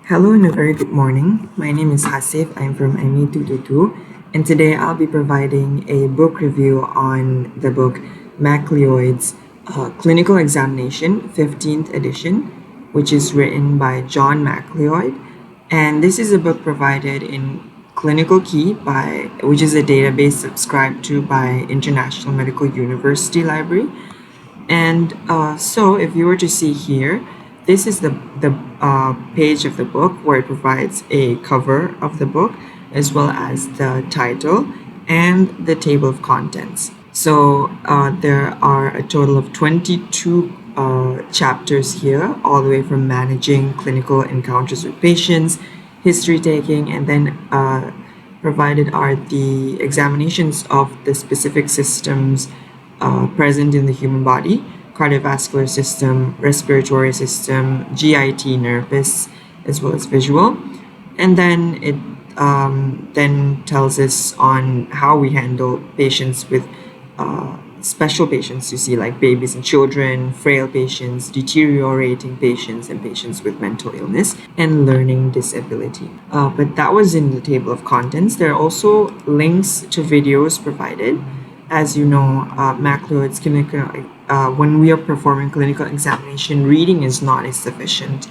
Hello and a very good morning. My name is Hasif. I'm from ME 222, and today I'll be providing a book review on the book Macleod's Clinical Examination, 15th edition, which is written by John Macleod. And this is a book provided in Clinical Key, which is a database subscribed to by International Medical University Library. And so if you were to see here, this is the page of the book where it provides a cover of the book as well as the title and the table of contents. So there are a total of 22 chapters here, all the way from managing clinical encounters with patients, history taking, and then provided are the examinations of the specific systems present in the human body: cardiovascular system, respiratory system, GIT, nervous, as well as visual. And then it then tells us on how we handle patients with special patients, you see, like babies and children, frail patients, deteriorating patients, and patients with mental illness and learning disability. But that was in the table of contents. There are also links to videos provided. As you know, Macleod's clinical, when we are performing clinical examination, reading is not a sufficient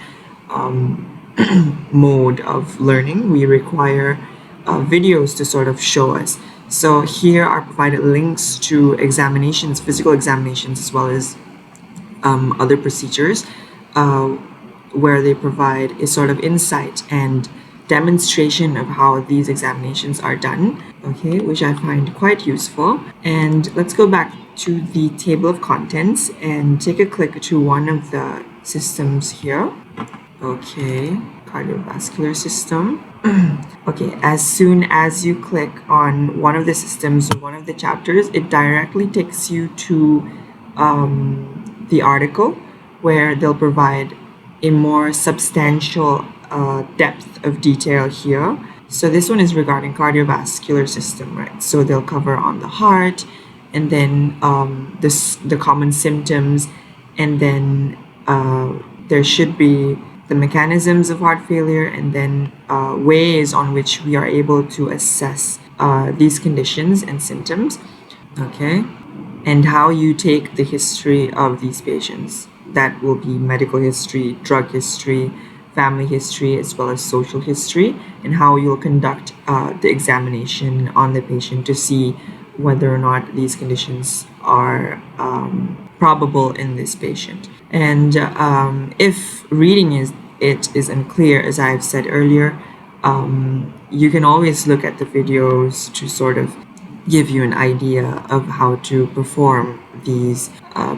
mode of learning. We require videos to sort of show us. So here are provided links to examinations, physical examinations, as well as other procedures, where they provide a sort of insight and demonstration of how these examinations are done, okay, which I find quite useful. And let's go back to the table of contents and take a click to one of the systems here. Okay, cardiovascular system. Okay, as soon as you click on one of the systems or one of the chapters, it directly takes you to the article where they'll provide a more substantial depth of detail here. So this one is regarding cardiovascular system, right? So they'll cover on the heart, and then the common symptoms, and then there should be the mechanisms of heart failure, and then ways on which we are able to assess these conditions and symptoms, okay? And how you take the history of these patients. That will be medical history, drug history, family history, as well as social history, and how you'll conduct the examination on the patient to see whether or not these conditions are probable in this patient. And if reading is unclear, as I've said earlier, you can always look at the videos to sort of give you an idea of how to perform these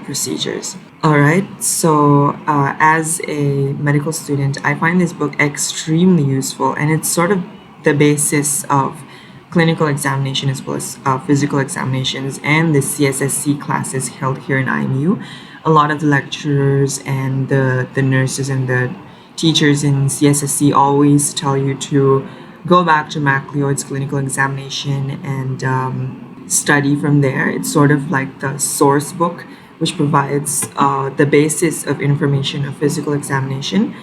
procedures. All right, so as a medical student, I find this book extremely useful, and it's sort of the basis of clinical examination as well as physical examinations and the CSSC classes held here in IMU. A lot of the lecturers and the nurses and the teachers in CSSC always tell you to go back to Macleod's clinical examination and study from there. It's sort of like the source book, which provides the basis of information of physical examination,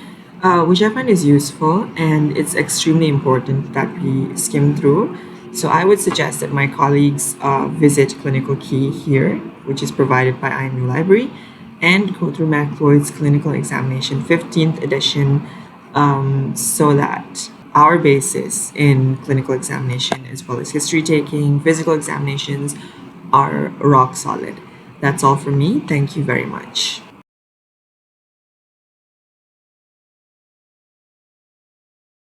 which I find is useful, and it's extremely important that we skim through. So I would suggest that my colleagues visit Clinical Key here, which is provided by IMU Library, and go through Macleod's Clinical Examination 15th edition, so that our basis in clinical examination, as well as history taking, physical examinations, are rock solid. That's all from me. Thank you very much.